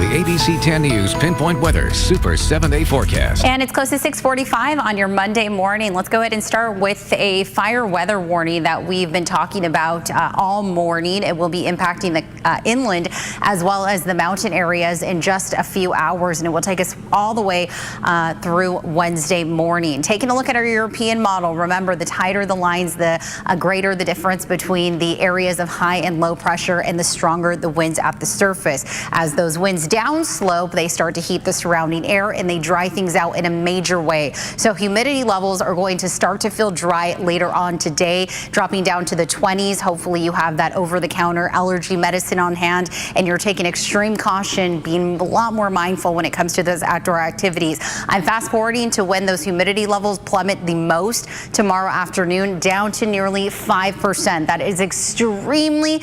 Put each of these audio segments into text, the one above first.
the ABC10 News Pinpoint Weather Super 7-Day Forecast. And it's close to 6:45 on your Monday morning. Let's go ahead and start with a fire weather warning that we've been talking about all morning. It will be impacting the inland as well as the mountain areas in just a few hours, and it will take us all the way through Wednesday morning. Taking a look at our European model, remember, the tighter the lines, the greater the difference between the areas of high and low pressure and the stronger the winds at the surface. As those winds downslope, they start to heat the surrounding air and they dry things out in a major way. So humidity levels are going to start to feel dry later on today, dropping down to the 20s. Hopefully you have that over-the-counter allergy medicine on hand and you're taking extreme caution, being a lot more mindful when it comes to those outdoor activities. I'm fast forwarding to when those humidity levels plummet the most tomorrow afternoon, down to nearly 5%. That is extremely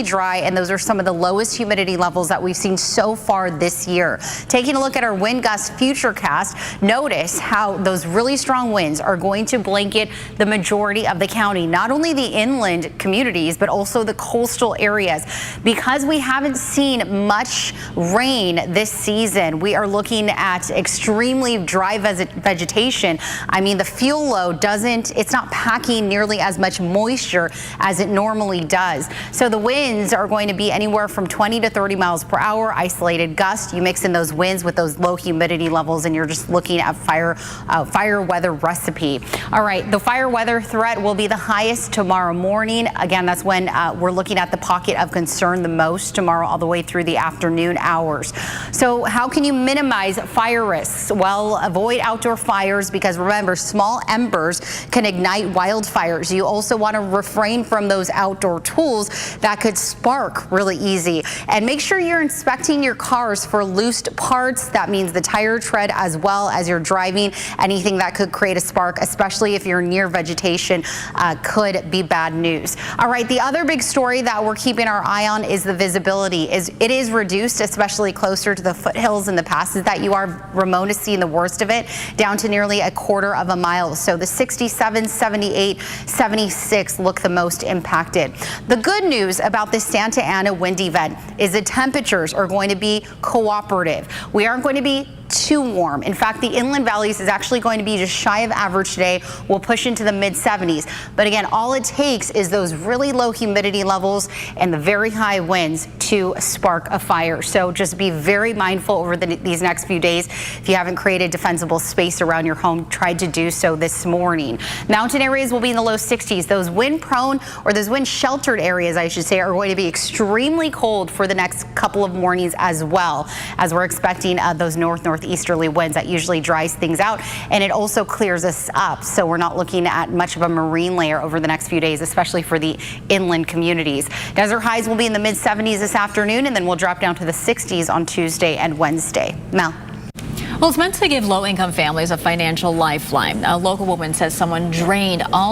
dry, and those are some of the lowest humidity levels that we've seen so far this year. Taking a look at our wind gust futurecast, notice how those really strong winds are going to blanket the majority of the county, not only the inland communities, but also the coastal areas. Because we haven't seen much rain this season, we are looking at extremely dry vegetation. I mean, the fuel load it's not packing nearly as much moisture as it normally does. So the winds are going to be anywhere from 20 to 30 miles per hour, isolated gust. You mix in those winds with those low humidity levels and you're just looking at fire weather recipe. All right, the fire weather threat will be the highest tomorrow morning. Again, that's when we're looking at the pocket of concern the most tomorrow all the way through the afternoon hours. So how can you minimize fire risks? Well, avoid outdoor fires, because remember, small embers can ignite wildfires. You also want to refrain from those outdoor tools that could spark really easy. And make sure you're inspecting your cars for loose parts. That means the tire tread as well as you're driving. Anything that could create a spark, especially if you're near vegetation, could be bad news. All right, the other big story that we're keeping our eye on is the visibility. It is reduced, especially closer to the foothills and the passes that you are. Ramona seeing the worst of it, down to nearly a quarter of a mile. So the 67, 78, 76 look the most impacted. The good news about this Santa Ana wind event is the temperatures are going to be cooperative. We aren't going to be too warm. In fact, the inland valleys is actually going to be just shy of average today. We'll push into the mid 70s. But again, all it takes is those really low humidity levels and the very high winds to spark a fire. So just be very mindful over these next few days. If you haven't created defensible space around your home, try to do so this morning. Mountain areas will be in the low 60s. Those wind prone, or those wind sheltered areas, I should say, are going to be extremely cold for the next couple of mornings, as well as we're expecting those northeasterly winds that usually dries things out, and it also clears us up, so we're not looking at much of a marine layer over the next few days, especially for the inland communities. Desert highs will be in the mid 70s this afternoon, and then we'll drop down to the 60s on Tuesday and Wednesday. Mel. Well, it's meant to give low-income families a financial lifeline. A local woman says someone drained all